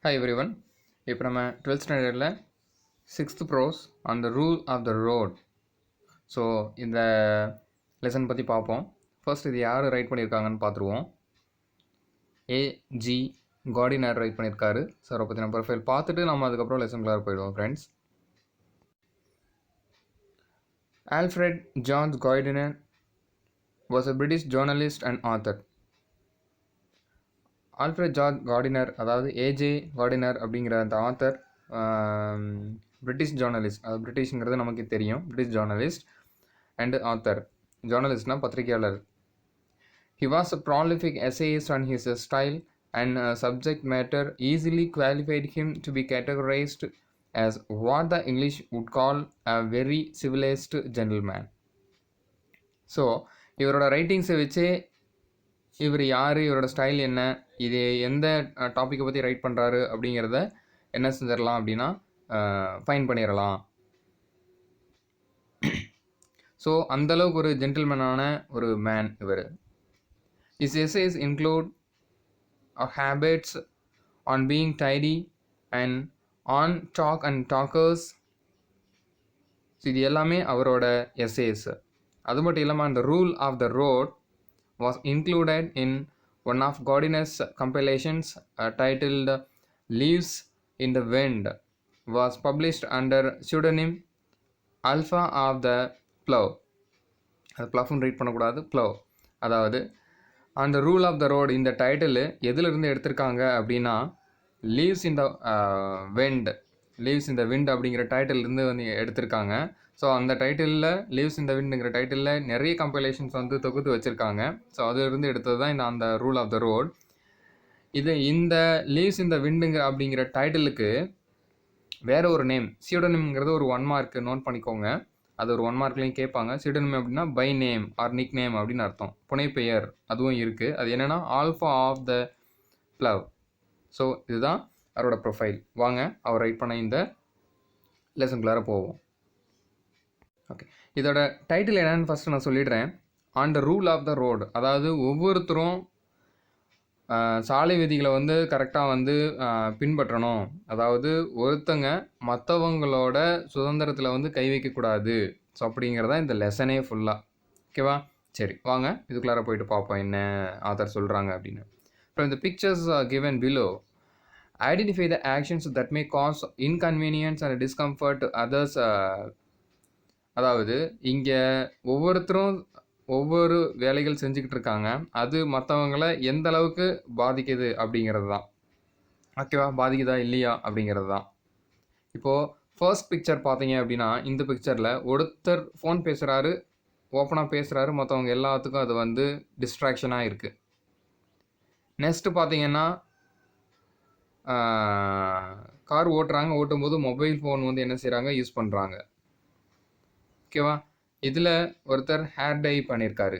Hi everyone. இப்போ நம்ம 12th ஸ்டாண்டர்டில் 6th prose on the rule of the road. So இந்த லெசன் பற்றி பார்ப்போம். ஃபர்ஸ்ட் இது யார் ரைட் பண்ணியிருக்காங்கன்னு பார்த்துருவோம். ஏஜி கார்டினர் ரைட் பண்ணியிருக்காரு. ஸோ அவரை பற்றி நம்ம ப்ரொஃபைல் பார்த்துட்டு நம்ம அதுக்கப்புறம் லெசன்குள்ளார போயிடுவோம் friends. Alfred George Gardiner was a British journalist and author. Alfred George Gardiner, அதாவது ஏஜே கார்டினர் அப்படிங்கிற அந்த ஆத்தர் பிரிட்டிஷ் ஜேர்னலிஸ்ட். அது பிரிட்டிஷ்ங்கிறது நமக்கு தெரியும். British journalist and author. ஜேர்னலிஸ்ட்னா பத்திரிகையாளர். He was a prolific essayist, and his style and subject matter easily qualified him to be categorized as what the English would call a very civilized gentleman. So இவரோட ரைட்டிங்ஸை வச்சே இவர் யார், இவரோட style என்ன, இது எந்த டாப்பிக்கை பற்றி ரைட் பண்ணுறாரு அப்படிங்கிறத என்ன செஞ்சிடலாம் அப்படின்னா ஃபைன் பண்ணிடலாம். ஸோ அந்தளவுக்கு ஒரு ஜென்டில்மேனான ஒரு மேன் இவர். Is essays include habits on being tidy and on talk and talkers. So இது எல்லாமே அவரோட எஸ்ஸேஸ். அது மட்டும் இல்லாமல் அந்த rule of the road was included in one of Gardiner's compilations titled Leaves in the Wind, was published under pseudonym Alpha of the Plough. அது ப்ளஃப்னு read பண்ணக்கூடாது, plough. அதாவது அந்த ரூல் ஆஃப் த ரோடு இந்த title எதுலேருந்து எடுத்திருக்காங்க அப்படின்னா leaves in the wind, leaves in the wind அப்படிங்கிற டைட்டிலிருந்து வந்து எடுத்திருக்காங்க. ஸோ அந்த டைட்டிலில் லீவ்ஸ் இன் த விண்டுங்கிற டைட்டிலில் நிறைய கம்பைலேஷன்ஸ் வந்து தொகுத்து வச்சுருக்காங்க. ஸோ அதிலிருந்து எடுத்தது தான் அந்த ரூல் ஆஃப் த ரோட். இந்த லீவ்ஸ் இன் த விண்டுங்கிற அப்படிங்கிற டைட்டிலுக்கு வேறு ஒரு நேம், சியூடனிம்ங்கிறது ஒரு 1 மார்க் நோட் பண்ணிக்கோங்க. அது ஒரு 1 மார்க்லேயும் கேட்பாங்க. சியூடனிம் அப்படின்னா by name or nick name அப்படின்னு அர்த்தம். புனைப்பெயர் அதுவும் இருக்குது. அது என்னென்னா alpha of the plough. So இதுதான் அவரோட ப்ரொஃபைல். வாங்க அவர் ரைட் பண்ண இந்த லெசன்குள்ளார போவோம். ஓகே, இதோட டைட்டில் என்னன்னு ஃபஸ்ட்டு நான் சொல்லிடுறேன். On the rule of the road, அதாவது ஒவ்வொருத்தரும் சாலை விதிகளை வந்து கரெக்டாக வந்து பின்பற்றணும். அதாவது ஒருத்தங்க மற்றவங்களோட சுதந்திரத்தில் வந்து கை வைக்கக்கூடாது. ஸோ அப்படிங்கிறதா இந்த லெசனே ஃபுல்லாக. ஓகேவா? சரி, வாங்க இதுக்குள்ளார போயிட்டு பார்ப்போம் என்ன ஆத்தர் சொல்கிறாங்க அப்படின்னு. From the pictures given below, identify the actions that may cause inconvenience and discomfort to others. அதாவது இங்கே ஒவ்வொருத்தரும் ஒவ்வொரு வேலைகள் செஞ்சுக்கிட்டு இருக்காங்க. அது மற்றவங்களை எந்த அளவுக்கு பாதிக்குது அப்படிங்கிறது தான். ஓகேவா? பாதிக்குதா இல்லையா அப்படிங்கிறது தான். இப்போது ஃபர்ஸ்ட் பிக்சர் பார்த்தீங்க அப்படின்னா இந்த பிக்சரில் ஒருத்தர் ஃபோன் பேசுகிறாரு, ஓப்பனாக பேசுகிறாரு. மற்றவங்க எல்லாத்துக்கும் அது வந்து டிஸ்ட்ராக்ஷனாக இருக்குது. நெக்ஸ்ட்டு பார்த்தீங்கன்னா கார் ஓட்டுறாங்க. ஓட்டும்போது மொபைல் ஃபோன் வந்து என்ன செய்கிறாங்க, யூஸ் பண்ணுறாங்க. ஓகேவா? இதில் ஒருத்தர் ஹேர் டை பண்ணியிருக்காரு.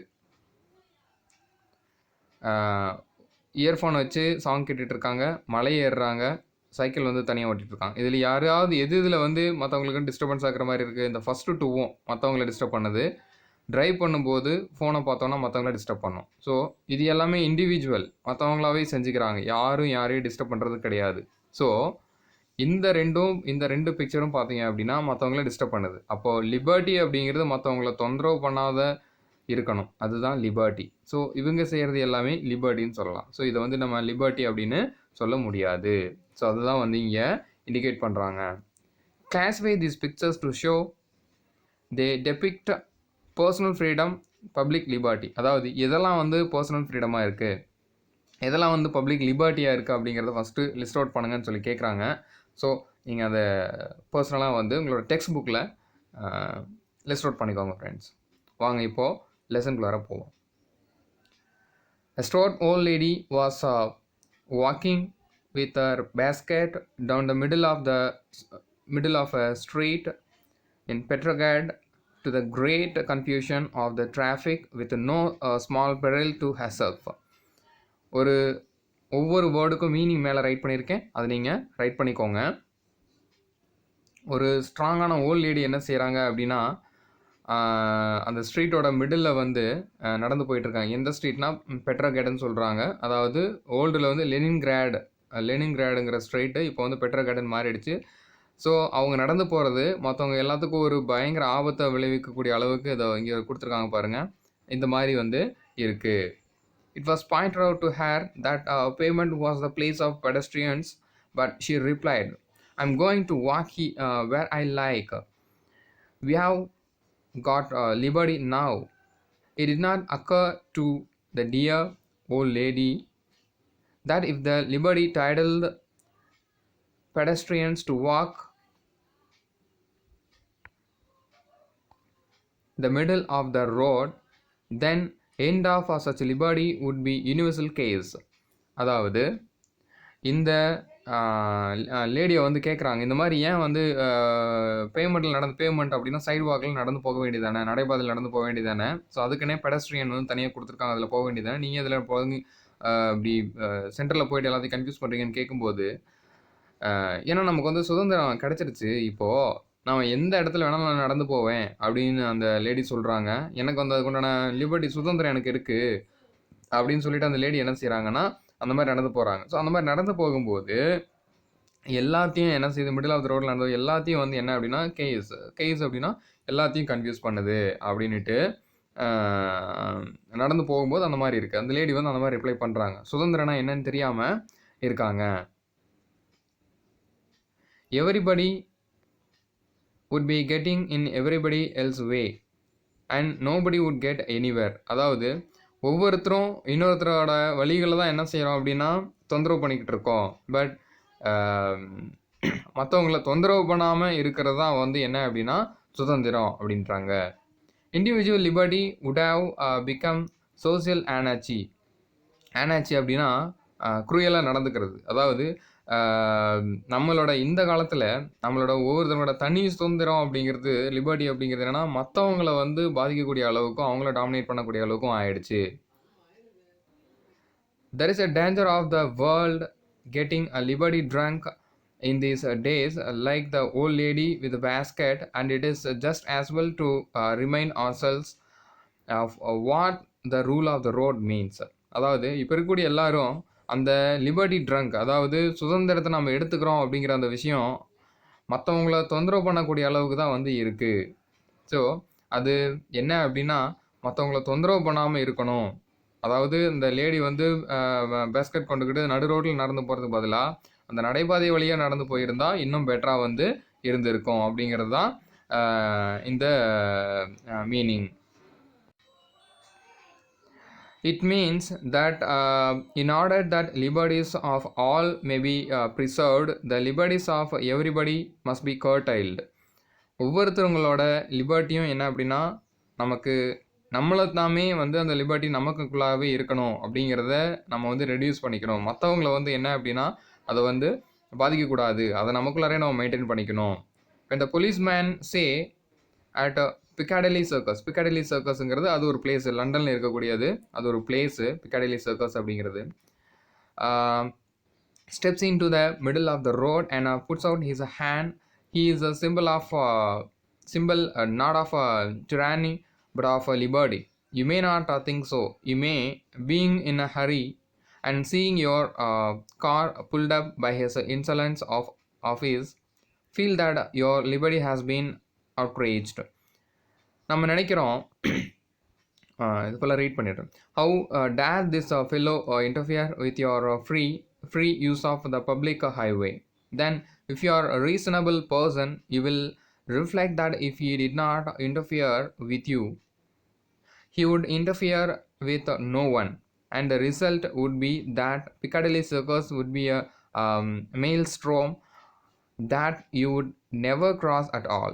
இயர்ஃபோன் வச்சு சாங் கேட்டுட்ருக்காங்க. மலை ஏறுறாங்க. சைக்கிள் வந்து தனியாக ஓட்டிகிட்ருக்காங்க. இதில் யாராவது இதில் வந்து மற்றவங்களுக்கு டிஸ்டர்பன்ஸ் ஆகிற மாதிரி இருக்குது. இந்த ஃபஸ்ட்டு 2வும் மற்றவங்கள டிஸ்டர்ப் பண்ணுது. ட்ரைவ் பண்ணும்போது ஃபோனை பார்த்தோன்னா மற்றவங்கள டிஸ்டர்ப் பண்ணும். ஸோ இது எல்லாமே இண்டிவிஜுவல், மற்றவங்களாவே செஞ்சுக்கிறாங்க. யாரும் யாரையும் டிஸ்டர்ப் பண்ணுறது கிடையாது. ஸோ இந்த 2 பிக்சரும் பார்த்தீங்க அப்படின்னா மற்றவங்கள டிஸ்டர்ப் பண்ணுது. அப்போது லிபர்ட்டி அப்படிங்கிறது மற்றவங்கள தொந்தரவு பண்ணாத இருக்கணும். அதுதான் லிபர்ட்டி. ஸோ இவங்க செய்கிறது எல்லாமே லிபர்ட்டின்னு சொல்லலாம். ஸோ இதை வந்து நம்ம லிபர்ட்டி அப்படின்னு சொல்ல முடியாது. ஸோ அதுதான் வந்து இங்கே இண்டிகேட் பண்ணுறாங்க. Classify these pictures to show they depict personal freedom, public liberty. அதாவது எதெல்லாம் வந்து பர்சனல் ஃப்ரீடமாக இருக்குது, எதெல்லாம் வந்து பப்ளிக் லிபர்ட்டியாக இருக்குது அப்படிங்கிறத ஃபஸ்ட்டு லிஸ்ட் அவுட் பண்ணுங்கன்னு சொல்லி கேட்குறாங்க. ஸோ நீங்கள் அதை பர்சனலாக வந்து உங்களோட டெக்ஸ்ட் புக்கில் லிஸ்ட் அவுட் பண்ணிக்கோங்க ஃப்ரெண்ட்ஸ். வாங்க இப்போது லெசன்குள்ளார போவோம். A stout old lady was walking with her basket down the middle of a street in Petrograd, to the great confusion of the traffic, with no small peril to herself. ஒவ்வொரு வேர்டுக்கும் meaning மேலே right பண்ணியிருக்கேன், அதை நீங்கள் right பண்ணிக்கோங்க. ஒரு ஸ்ட்ராங்கான volt lady என்ன செய்கிறாங்க அப்படின்னா அந்த ஸ்ட்ரீட்டோட மிடில் வந்து நடந்து போயிட்டுருக்காங்க. எந்த ஸ்ட்ரீட்னா பெட்ரோகேடுன்னு சொல்கிறாங்க. அதாவது ஓல்டில் வந்து லெனின்கிராட் லெனின்கிராடுங்கிற ஸ்ட்ரெயிட்டு இப்போ வந்து பெட்ரோகார்டன் மாறிடுச்சு. ஸோ அவங்க நடந்து போகிறது மற்றவங்க எல்லாத்துக்கும் ஒரு பயங்கர ஆபத்தை விளைவிக்கக்கூடிய அளவுக்கு இதை இங்கே கொடுத்துருக்காங்க பாருங்கள். இந்த மாதிரி வந்து இருக்குது. It was pointed out to her that pavement was the place of pedestrians, but she replied, I'm going to walk where I like. We have got liberty now. It did not occur to the dear old lady that if the liberty titled pedestrians to walk the middle of the road, then end of such liberty would be universal case. அதாவது இந்த லேடியை வந்து கேட்குறாங்க, இந்த மாதிரி ஏன் வந்து payment அப்படின்னா side வாக்கில் நடந்து போக வேண்டியதானே, நடைபாதையில் நடந்து போக வேண்டியதானே. ஸோ அதுக்குன்னே பெடஸ்ட்ரியன் வந்து தனியாக கொடுத்துருக்காங்க, அதில் போக வேண்டியதானே, நீங்கள் அதில் போய் இப்படி சென்டரில் போயிட்டு எல்லாத்தையும் கன்ஃபியூஸ் பண்ணுறீங்கன்னு கேட்கும்போது, ஏன்னா நமக்கு வந்து சுதந்திரம் கிடச்சிருச்சு, இப்போது நான் எந்த இடத்துல வேணாலும் நான் நடந்து போவேன் அப்படின்னு அந்த லேடி சொல்கிறாங்க. எனக்கு வந்து அதுக்குண்டான லிபர்ட்டி சுதந்திரம் எனக்கு இருக்குது அப்படின்னு சொல்லிட்டு அந்த லேடி என்ன செய்கிறாங்கன்னா அந்த மாதிரி நடந்து போகிறாங்க. ஸோ அந்த மாதிரி நடந்து போகும்போது எல்லாத்தையும் என்ன செய்யுது, மிடில் ஆஃப் த ரோடில் நடந்தது எல்லாத்தையும் வந்து என்ன அப்படின்னா கேஸ் அப்படின்னா எல்லாத்தையும் கன்ஃபியூஸ் பண்ணுது அப்படின்ட்டு நடந்து போகும்போது அந்த மாதிரி இருக்குது. அந்த லேடி வந்து அந்த மாதிரி ரிப்ளை பண்ணுறாங்க, சுதந்திரம்னா என்னன்னு தெரியாமல் இருக்காங்க. Everybody would be getting in everybody else way and nobody would get anywhere. அதாவது ஒவ்வொருத்தரும் இன்னொருத்தரோட வழிகளில் தான் என்ன செய்கிறோம் அப்படின்னா தொந்தரவு பண்ணிக்கிட்டு இருக்கோம். பட் மற்றவங்கள தொந்தரவு பண்ணாமல் இருக்கிறது தான் வந்து என்ன அப்படின்னா சுதந்திரம் அப்படின்றாங்க. Individual liberty would have become social anarchy. anarchy அப்படின்னா குரூயலாக நடந்துக்கிறது. அதாவது நம்மளோட இந்த காலத்தில் நம்மளோட ஒவ்வொருத்தரோட தனி சுதந்திரம் அப்படிங்கிறது, லிபர்ட்டி அப்படிங்கிறது என்னென்னா மற்றவங்கள வந்து பாதிக்கக்கூடிய அளவுக்கும் அவங்கள டாமினேட் பண்ணக்கூடிய அளவுக்கும் ஆயிடுச்சு. There is a danger of the world getting a liberty drunk in these days, like the old lady with the basket, and it is just as well to remind ourselves of what the rule of the road means. அதாவது இப்போ இருக்கக்கூடிய எல்லாரும் அந்த liberty trunk, அதாவது சுதந்திரத்தை நம்ம எடுத்துக்கிறோம் அப்படிங்கிற அந்த விஷயம் மற்றவங்கள தொந்தரவு பண்ணக்கூடிய அளவுக்கு தான் வந்து இருக்குது. ஸோ அது என்ன அப்படின்னா மற்றவங்கள தொந்தரவு பண்ணாமல் இருக்கணும். அதாவது இந்த லேடி வந்து பேஸ்கெட் கொண்டுக்கிட்டு நடு ரோட்டில் நடந்து போகிறதுக்கு பதிலாக அந்த நடைபாதை வழியாக நடந்து போயிருந்தால் இன்னும் பெட்டராக வந்து இருந்திருக்கும் அப்படிங்கிறது தான் இந்த meaning. It means that in order that liberties of all may be preserved, the liberties of everybody must be curtailed. ஒவ்வொருத்தவங்களோட லிபர்ட்டியும் என்ன அப்படின்னா நம்மளை வந்து அந்த லிபர்ட்டி நமக்குள்ளாகவே இருக்கணும் அப்படிங்கிறத நம்ம வந்து ரெடியூஸ் பண்ணிக்கணும். மற்றவங்கள வந்து என்ன அப்படின்னா அதை வந்து பாதிக்கக்கூடாது, அதை நமக்குள்ளாரே நம்ம மெயின்டைன் பண்ணிக்கணும். when the policeman say at பிக்காடலி சர்க்கஸ்ங்கிறது அது ஒரு பிளேஸு, லண்டனில் இருக்கக்கூடியது, அது ஒரு பிளேஸு பிக்காடலி சர்க்கஸ் அப்படிங்கிறது. Steps in to the middle of the road and puts out his hand. He is a symbol not of tyranny but of liberty. You may not think so. You may, being in a hurry and seeing your car pulled up by his insolence of his, feel that your liberty has been outraged. நம்ம நினைக்கிறோம், இது போல் read பண்ணிடுறோம். How dare this fellow interfere with your free use of the public highway? Then if you are a reasonable person, you will reflect that if he did not interfere with you, he would interfere with no one, and the result would be that Piccadilly Circus would be a maelstrom that you would never cross at all.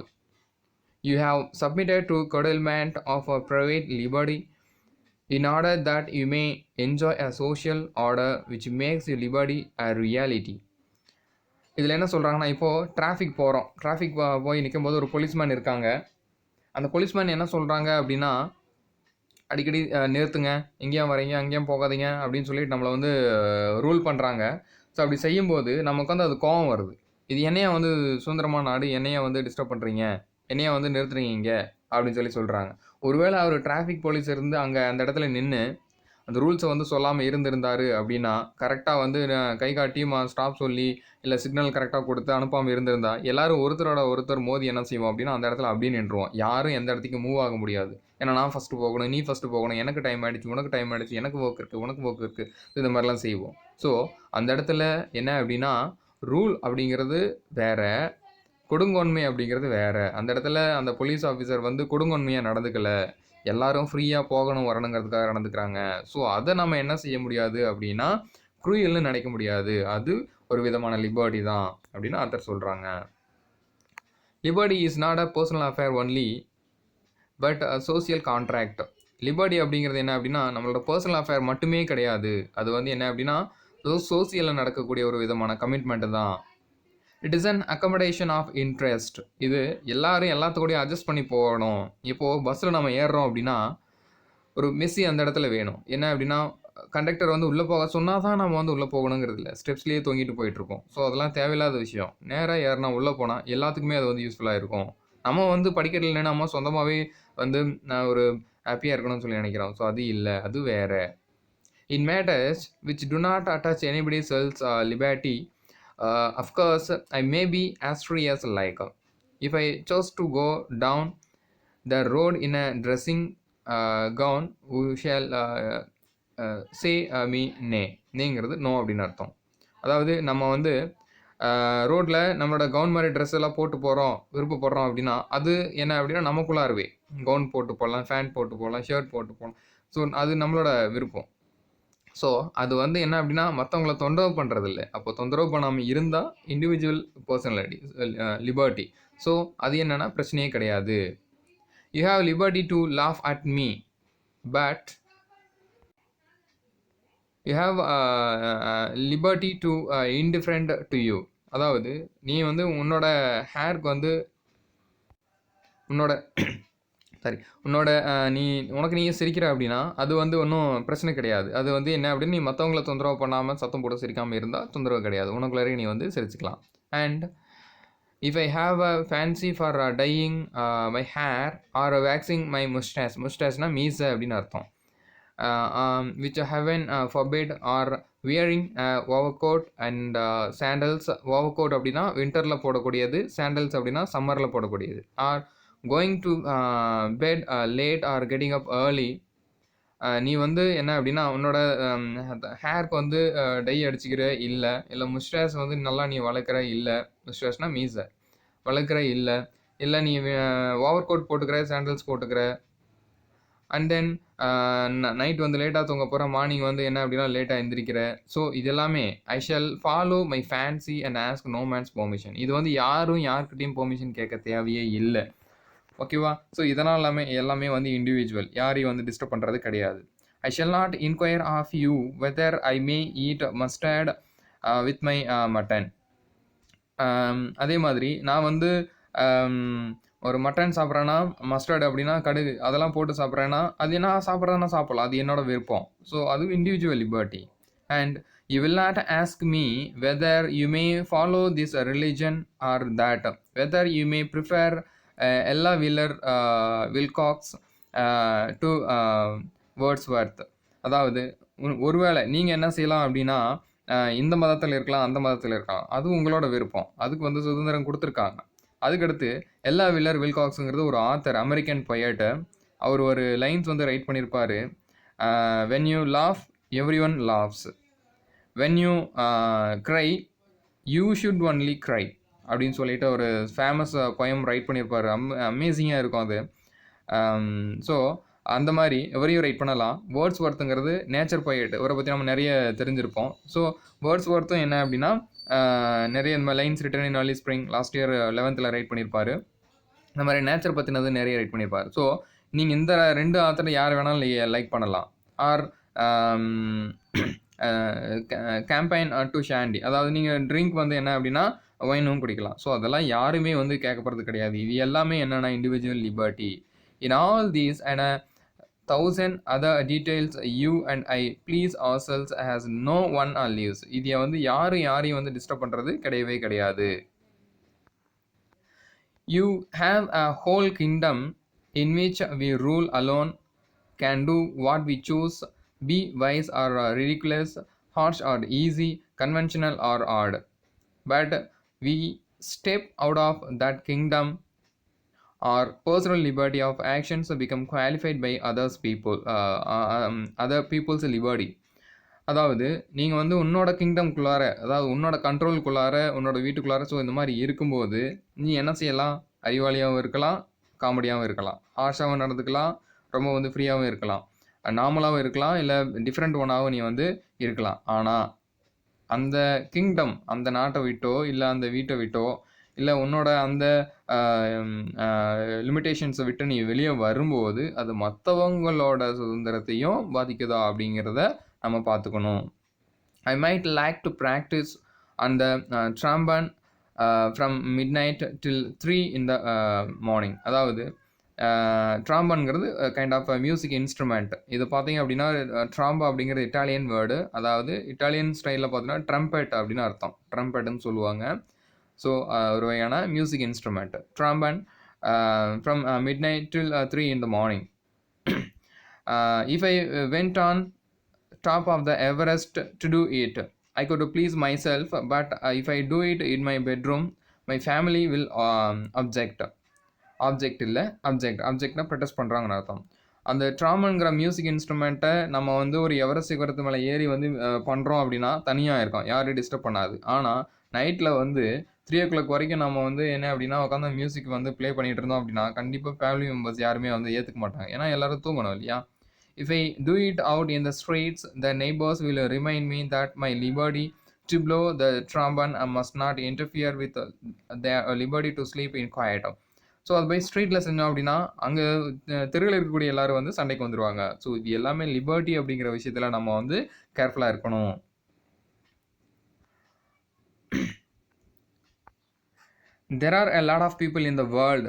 You have submitted to curtailment of a private liberty in order that you may enjoy a social order which makes your liberty a reality. இதில் என்ன சொல்கிறாங்கன்னா, இப்போது traffic போய் நிற்கும்போது ஒரு policeman இருக்காங்க. அந்த policeman என்ன சொல்கிறாங்க அப்படின்னா, அடிக்கடி நிறுத்துங்க, எங்கேயும் வரீங்க, அங்கேயும் போகாதீங்க அப்படின்னு சொல்லிட்டு நம்மளை வந்து ரூல் பண்ணுறாங்க. ஸோ அப்படி செய்யும்போது நமக்கு வந்து அது கோபம் வருது. இது என்னையா வந்து சுதந்திரமான நாடு, என்னையா வந்து டிஸ்டர்ப் பண்ணுறீங்க, என்னையா வந்து நிறுத்துறீங்க இங்கே அப்படின்னு சொல்கிறாங்க. ஒருவேளை அவர் டிராஃபிக் போலீஸ் இருந்து அங்கே அந்த இடத்துல நின்று அந்த ரூல்ஸை வந்து சொல்லாமல் இருந்திருந்தாரு அப்படின்னா கரெக்டாக வந்து கை காட்டி ஸ்டாப் சொல்லி இல்லை சிக்னல் கரெக்டாக கொடுத்து அனுப்பாமல் இருந்திருந்தா எல்லாரும் ஒருத்தரோட ஒருத்தர் மோதி என்ன செய்வோம் அப்படின்னா அந்த இடத்துல அப்படியே நின்றுவோம். யாரும் எந்த இடத்துக்கு மூவ் ஆக முடியாது. ஏன்னா நான் ஃபஸ்ட்டு போகணும், நீ ஃபஸ்ட்டு போகணும், எனக்கு டைம் ஆகிடுச்சு, உனக்கு டைம் ஆகிடுச்சு, எனக்கு ஒர்க் இருக்குது, உனக்கு ஒர்க் இருக்குது, இந்த மாதிரிலாம் செய்வோம். ஸோ அந்த இடத்துல என்ன அப்படின்னா ரூல் அப்படிங்கிறது வேற, கொடுங்கோன்மை அப்படிங்கிறது வேற. அந்த இடத்துல அந்த போலீஸ் ஆஃபீஸர் வந்து கொடுங்கோன்மையாக நடந்துக்கல, எல்லாரும் ஃப்ரீயாக போகணும் வரணுங்கிறதுக்காக நடந்துக்கிறாங்க. ஸோ அதை நம்ம என்ன செய்ய முடியாது அப்படின்னா க்ரூயல்னு நினைக்க முடியாது. அது ஒரு விதமான லிபர்ட்டி தான் அப்படின்னு ஆத்தர் சொல்கிறாங்க. Liberty is not a personal affair only but a social contract. Liberty அப்படிங்கிறது என்ன அப்படின்னா நம்மளோட பர்சனல் அஃபேர் மட்டுமே கிடையாது. அது வந்து என்ன அப்படின்னா சோசியலில் நடக்கக்கூடிய ஒரு விதமான கமிட்மெண்ட்டு தான். It is an accommodation of interest. இது எல்லாரும் எல்லாத்துக்கூடயும் அட்ஜஸ்ட் பண்ணி போகணும். இப்போது பஸ்ஸில் நம்ம ஏறுறோம் அப்படின்னா ஒரு மெஸ்ஸி அந்த இடத்துல வேணும். என்ன அப்படின்னா கண்டக்டர் வந்து உள்ளே போக சொன்னால் தான் நம்ம வந்து உள்ளே போகணுங்கிறது இல்லை, ஸ்டெப்ஸ்லேயே தொங்கிட்டு போயிட்டுருக்கோம். ஸோ அதெல்லாம் தேவையில்லாத விஷயம். நேராக ஏறினா உள்ளே போனால் எல்லாத்துக்குமே அது வந்து யூஸ்ஃபுல்லாக இருக்கும். நம்ம வந்து படிக்கட்டில் நம்ம சொந்தமாகவே வந்து நான் ஒரு ஹாப்பியாக இருக்கணும்னு சொல்லி நினைக்கிறோம். ஸோ அது இல்லை, அது வேறு. In matters which do not attach anybody else's liberty, of course I may be as free as like. If I chose to go down the road in a dressing gown, who shall say me nay? நேங்கிறது no அப்படின்னு அர்த்தம். அதாவது நம்ம வந்து ரோட்டில் நம்மளோட gown மாதிரி dress எல்லாம் போட்டு போகிறோம், விருப்பப்படுறோம் அப்படின்னா அது என்ன அப்படின்னா நமக்குள்ளாருவே கவுன் போட்டு போடலாம், ஃபேண்ட் போட்டு போடலாம், ஷர்ட் போட்டு போகலாம். ஸோ அது நம்மளோட விருப்பம். ஸோ அது வந்து என்ன அப்படின்னா மற்றவங்கள தொந்தரவு பண்ணுறதில்ல. அப்போ தொந்தரவு பண்ணாமல் இருந்தால் இண்டிவிஜுவல் பர்சனாலிட்டி லிபர்ட்டி. ஸோ அது என்னென்னா பிரச்சனையே கிடையாது. You have liberty to laugh at me but you have liberty to indifferent to you. அதாவது நீ வந்து உன்னோட ஹேருக்கு வந்து உன்னோட உனக்கு நீ சிரிக்கிற அப்படின்னா அது வந்து ஒன்றும் பிரச்சனை கிடையாது. அது வந்து என்ன அப்படின்னு நீ மற்றவங்கள தொந்தரவு பண்ணாமல் சத்தம் போட்டு சிரிக்காமல் இருந்தால் தொந்தரவு கிடையாது. உனக்குள்ளாரே நீ வந்து சிரிச்சுக்கலாம். And if I have a fancy for dyeing my hair or waxing my முஸ்டாஷ்னா மீசை அப்படின்னு அர்த்தம். which heaven forbid or wearing overcoat and sandals. overcoat அப்படின்னா வின்டரில் போடக்கூடியது, சாண்டல்ஸ் அப்படின்னா சம்மரில் போடக்கூடியது. Or going to bed late or getting up early. நீ வந்து என்ன அப்படின்னா உன்னோட ஹேருக்கு வந்து டை அடிச்சுக்கிற இல்லை முஸ்டாஷ் வந்து நல்லா நீ வளர்க்குற இல்லை, முஸ்டாஷ்னா மீசை வளர்க்குற இல்லை நீ ஓவர் கோட் போட்டுக்கிற, சாண்டல்ஸ் போட்டுக்கிற, அண்ட் தென் நைட் வந்து லேட்டாக தூங்க போகிற, மார்னிங் வந்து என்ன அப்படின்னா லேட்டாக எழுந்திரிக்கிற. ஸோ இது எல்லாமே I shall follow my fancy and ask no man's permission. இது வந்து யார்கிட்டையும் பெர்மிஷன் கேட்க தேவையே இல்லை. ஓகேவா? ஸோ இதனால் எல்லாமே வந்து இண்டிவிஜுவல், யாரையும் வந்து டிஸ்டர்ப் பண்ணுறது கிடையாது. I shall not inquire of you whether I may eat mustard with my mutton. அதே மாதிரி நான் வந்து ஒரு மட்டன் சாப்பிட்றேன்னா மஸ்டர்ட் அப்படின்னா கடுகு அதெல்லாம் போட்டு சாப்பிட்றேன்னா அது நான் சாப்பிட்றதுனா சாப்பிட்லாம், அது என்னோட விருப்பம். ஸோ அது individual liberty. And you will not ask me whether you may follow this religion or that, whether you may prefer Ella Wilcox to Wordsworth. அதாவது ஒருவேளை நீங்கள் என்ன செய்யலாம் அப்படின்னா இந்த மதத்தில் இருக்கலாம், அந்த மதத்தில் இருக்கலாம், அது உங்களோட விருப்பம், அதுக்கு வந்து சுதந்திரம் கொடுத்துருக்காங்க. அதுக்கடுத்து எல்லா வில்காக்ஸுங்கிறது ஒரு ஆத்தர், அமெரிக்கன் பொயட்டு. அவர் ஒரு லைன்ஸ் வந்து ரைட் பண்ணியிருப்பார். When you laugh every one laughs, when you cry you should only cry அப்படின்னு சொல்லிட்டு ஒரு ஃபேமஸ் பொயம் ரைட் பண்ணியிருப்பார். அமேசிங்காக இருக்கும் அது. ஸோ அந்த மாதிரி எவரையும் ரைட் பண்ணலாம். வேர்ட்ஸ்வர்த்துங்கிறது நேச்சர் பொயட், இவரை பற்றி நம்ம நிறைய தெரிஞ்சிருப்போம். ஸோ வேர்ட்ஸ்வர்த்தும் என்ன அப்படின்னா நிறைய இந்த மாதிரி lines written in early spring last year 11th right பண்ணியிருப்பார். இந்த மாதிரி நேச்சர் பற்றினது நிறைய ரைட் பண்ணியிருப்பார். ஸோ நீங்கள் இந்த 2 ஆத்தரை யார் வேணாலும் லைக் பண்ணலாம். ஆர் கேம்பைன் டு ஷாண்டி, அதாவது நீங்கள் ட்ரிங்க் வந்து என்ன அப்படின்னா ஒயினும் குடிக்கலாம். ஸோ அதெல்லாம் யாருமே வந்து கேட்கப்படுறது கிடையாது. இது எல்லாமே என்னென்னா individual liberty. In all these and 1000 other details you and I please ourselves as no one lives. இதை வந்து யாரையும் வந்து டிஸ்டர்ப் பண்ணுறது கிடையவே கிடையாது. You have a whole kingdom in which we rule alone, can do what we choose, be wise or ridiculous, harsh or easy, conventional or odd. But we step out of that kingdom, our personal liberty of actions become qualified by other people's liberty. அதாவது நீங்கள் வந்து உன்னோட கிங்டம்குள்ளார, அதாவது உன்னோட கண்ட்ரோலுக்குள்ளார, உன்னோட வீட்டுக்குள்ளார, so இந்த மாதிரி இருக்கும்போது நீ என்ன செய்யலாம்? அறிவாளியாகவும் இருக்கலாம், காமெடியாகவும் இருக்கலாம், ஹார்ஷாகவும் நடந்துக்கலாம், ரொம்ப வந்து ஃப்ரீயாகவும் இருக்கலாம், நார்மலாகவும் இருக்கலாம், இல்லை டிஃப்ரெண்ட் ஒன்னாகவும் நீ வந்து இருக்கலாம். ஆனால் அந்த கிங்டம், அந்த நாட்டை விட்டோ இல்லை அந்த வீட்டை விட்டோ இல்லை உன்னோட அந்த லிமிட்டேஷன்ஸை விட்டு நீ வெளியே வரும்போது அது மற்றவங்களோட சுதந்திரத்தையும் பாதிக்குதா அப்படிங்கிறத நம்ம பார்த்துக்கணும். I might like to practice on the trombone from midnight till 3 in the morning. அதாவது ட்ராம்பான்ங்கிறது கைண்ட் ஆஃப் மியூசிக் இன்ஸ்ட்ருமெண்ட். இது பார்த்தீங்க அப்படின்னா ட்ராம்பா அப்படிங்கிறது இட்டாலியன் வேர்டு. அதாவது இட்டாலியன் ஸ்டைலில் பார்த்தீங்கன்னா ட்ரம்பெட் அப்படின்னு அர்த்தம், ட்ரம்பெட்டுன்னு சொல்லுவாங்க. ஸோ ஒரு வகையான music instrument trombone from midnight till 3 in the morning. If I went on top of the Everest to do it, I could please myself, but if I do it in my bedroom, my family will object. அப்ஜெக்ட்னா protest பண்ணுறாங்கன்னு அர்த்தம். அந்த ட்ராமன்கிற music இன்ஸ்ட்ருமெண்ட்டை நம்ம வந்து ஒரு Everest சிகரத்து மேலே ஏறி வந்து பண்ணுறோம் அப்படின்னா தனியாக இருக்கும், யாரும் டிஸ்டர்ப் பண்ணாது. ஆனால் நைட்டில் வந்து 3 o'clock வரைக்கும் நம்ம வந்து என்ன அப்படின்னா உட்காந்து மியூசிக் வந்து ப்ளே பண்ணிகிட்டு இருந்தோம் அப்படின்னா கண்டிப்பாக ஃபேமிலி மெம்பர்ஸ் யாருமே வந்து ஏற்றுக்க மாட்டாங்க, ஏன்னா எல்லோரும் தூங்கணும் இல்லையா. If I do it out in the streets, the neighbors will remind me that my liberty to blow the trombone must not interfere with their liberty to sleep in quiet. So அது போய் ஸ்ட்ரீட்டில் செஞ்சோம் அப்படின்னா அங்கே தெருவில் இருக்கக்கூடிய எல்லாரும் வந்து சண்டைக்கு வந்துடுவாங்க. ஸோ இது எல்லாமே லிபர்ட்டி அப்படிங்கிற விஷயத்தில் நம்ம வந்து கேர்ஃபுல்லாக இருக்கணும். There are a lot of people in the world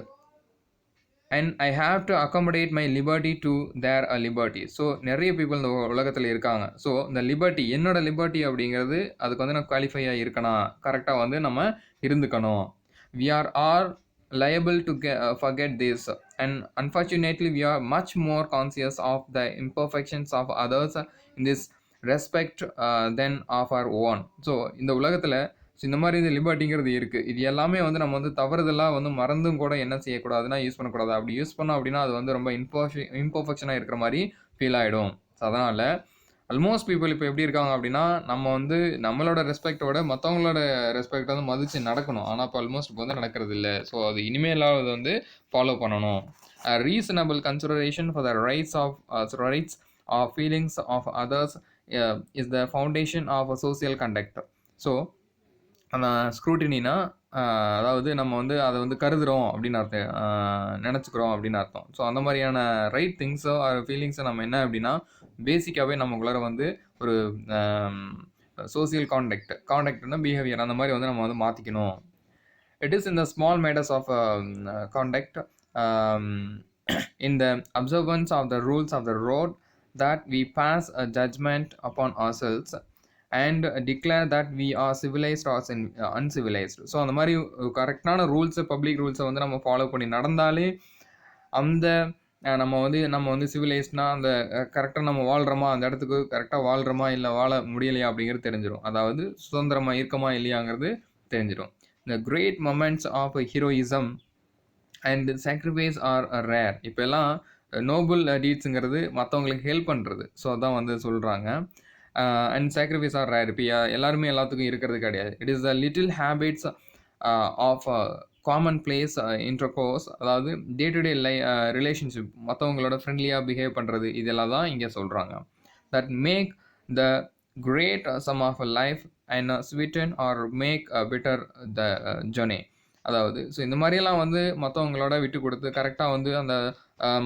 and I have to accommodate my liberty to their liberty. So நிறைய பீப்புள் இந்த உலகத்தில் இருக்காங்க. ஸோ இந்த லிபர்ட்டி, என்னோட லிபர்ட்டி அப்படிங்கிறது அதுக்கு வந்து நான் குவாலிஃபையாக இருக்கணும், கரெக்டாக வந்து நம்ம இருந்துக்கணும். We are all liable to forget this, and unfortunately we are much more conscious of the imperfections of others in this respect than of our own. So இந்த உலகத்தில் இந்த மாதிரி இந்த லிபர்ட்டிங்கிறது இருக்குது. இது எல்லாமே வந்து நம்ம வந்து தவறுதலாக வந்து மறந்தும் கூட என்ன செய்யக்கூடாதுன்னா யூஸ் பண்ணக்கூடாது. அப்படி யூஸ் பண்ணோம் அப்படின்னா அது வந்து ரொம்ப இம்பர்ஃபெக்ஷனாக இருக்கிற மாதிரி ஃபீல் ஆகிடும். ஸோ அதனால் ஆல்மோஸ்ட் பீப்புள் இப்போ எப்படி இருக்காங்க அப்படின்னா நம்ம வந்து நம்மளோட ரெஸ்பெக்டோட மற்றவங்களோட ரெஸ்பெக்ட் வந்து மதித்து நடக்கணும், ஆனால் இப்போ ஆல்மோஸ்ட் இப்போ வந்து நடக்கிறது இல்லை. ஸோ அது இனிமேலாவது வந்து ஃபாலோ பண்ணணும். Reasonable consideration for the rights of feelings of others is the foundation of a social conduct. So அந்த ஸ்க்ரூட்டினா அதாவது நம்ம வந்து அதை வந்து கருதுகிறோம் அப்படின்னு அர்த்தம், நினச்சிக்கிறோம் அப்படின்னு அர்த்தம். ஸோ அந்த மாதிரியான ரைட் திங்ஸோ ஃபீலிங்ஸை நம்ம என்ன அப்படின்னா பேசிக்காகவே நமக்குள்ளார வந்து ஒரு சோசியல் காண்டக்ட்னா பிஹேவியர் அந்த மாதிரி வந்து நம்ம வந்து மாற்றிக்கணும். It is in the small matters of conduct in the observance of the rules of the road that we pass a judgment upon ourselves and declare that we are civilised or uncivilised. So அந்த மாதிரி கரெக்டான ரூல்ஸை, public ரூல்ஸை வந்து நம்ம follow பண்ணி நடந்தாலே அந்த நம்ம வந்து சிவிலைஸ்ட்னா அந்த கரெக்டாக நம்ம வாழ்கிறோமா, அந்த இடத்துக்கு கரெக்டாக வாழ்கிறோமா இல்லை வாழ முடியலையா அப்படிங்கிறது தெரிஞ்சிடும். அதாவது சுதந்திரமாக இருக்கமா இல்லையாங்கிறது தெரிஞ்சிடும். இந்த great moments of heroism and sacrifice are rare. இப்போ எல்லாம் நோபல் டீட்ஸுங்கிறது மற்றவங்களுக்கு ஹெல்ப் பண்ணுறது, ஸோ அதான் வந்து சொல்கிறாங்க. And sacrifice are rare. இப்போ எல்லாருமே எல்லாத்துக்கும் இருக்கிறது கிடையாது. It is the little habits of commonplace intercourse, அதாவது டே டு டே ரிலேஷன்ஷிப், மற்றவங்களோட ஃப்ரெண்ட்லியாக பிஹேவ் பண்ணுறது, இதெல்லாம் தான் இங்கே சொல்கிறாங்க. That make the great sum of a life and sweeten or make better the journey. அதாவது ஸோ இந்த மாதிரியெல்லாம் வந்து மற்றவங்களோட விட்டு கொடுத்து கரெக்டாக வந்து அந்த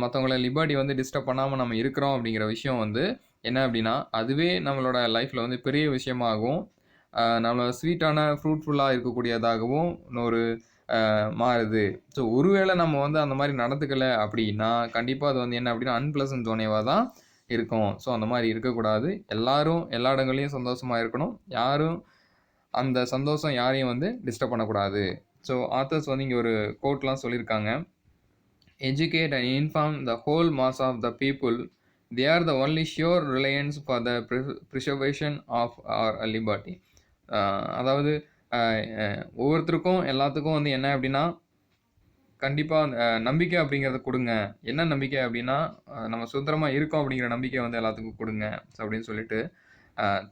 மற்றவங்கள லிபர்ட்டி வந்து டிஸ்டர்ப் பண்ணாமல் நம்ம இருக்கிறோம் அப்படிங்கிற விஷயம் வந்து என்ன அப்படின்னா அதுவே நம்மளோட லைஃப்பில் வந்து பெரிய விஷயமாகவும் நம்மளோட ஸ்வீட்டான ஃப்ரூட்ஃபுல்லாக இருக்கக்கூடியதாகவும் ஒரு மாறுது. ஸோ ஒருவேளை நம்ம வந்து அந்த மாதிரி நடந்துக்கலை அப்படின்னா கண்டிப்பாக அது வந்து என்ன அப்படின்னா அன்பிளசன்ட் ஜோனேவாக தான் இருக்கும். ஸோ அந்த மாதிரி இருக்கக்கூடாது. எல்லாரும் எல்லா இடங்களையும் சந்தோஷமாக இருக்கணும். யாரும் அந்த சந்தோஷம் யாரையும் வந்து டிஸ்டர்ப் பண்ணக்கூடாது. ஸோ ஆத்தர்ஸ் வந்து இங்கே ஒரு கோட்லாம் சொல்லியிருக்காங்க. Educate and inform the whole mass of the people they are the only sure reliance for the preservation of our liberty. அதாவது ஒவ்வொருத்தருக்கும் எல்லாத்துக்கும் வந்து என்ன அப்படின்னா கண்டிப்பாக நம்பிக்கை அப்படிங்கிறத கொடுங்க. என்ன நம்பிக்கை அப்படின்னா நம்ம சுதந்திரமாக இருக்கோம் அப்படிங்கிற நம்பிக்கை வந்து எல்லாத்துக்கும் கொடுங்க அப்படின்னு சொல்லிட்டு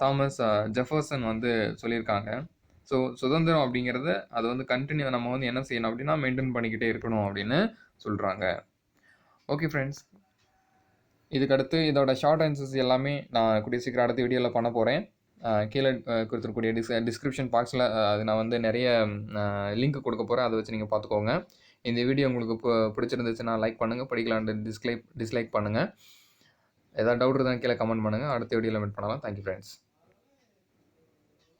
தாமஸ் ஜெஃபர்சன் வந்து சொல்லியிருக்காங்க. ஸோ சுதந்திரம் அப்படிங்கிறத அது வந்து கண்டினியூ நம்ம வந்து என்ன செய்யணும் அப்படின்னா மெயின்டைன் பண்ணிக்கிட்டே இருக்கணும் அப்படின்னு சொல்கிறாங்க. ஓகே ஃப்ரெண்ட்ஸ், இதுக்கடுத்து இதோட ஷார்ட் ஆன்சர்ஸ் எல்லாமே நான் கூடிய சீக்கிரம் அடுத்த வீடியோவில் பண்ண போகிறேன். கீழே கொடுத்துருக்கூடிய டிஸ்கிரிப்ஷன் பாக்ஸில் அது நான் வந்து நிறைய லிங்க் கொடுக்க போகிறேன். அதை வச்சு நீங்கள் பார்த்துக்கோங்க. இந்த வீடியோ உங்களுக்கு பிடிச்சிருந்துச்சுன்னா லைக் பண்ணுங்கள், படிக்கலான்ட்டு டிஸ்லைக் பண்ணுங்கள். ஏதாவது டவுட் இருந்தால் கீழே கமெண்ட் பண்ணுங்கள். அடுத்த வீடியோவில் மீட் பண்ணலாம். Thank you friends.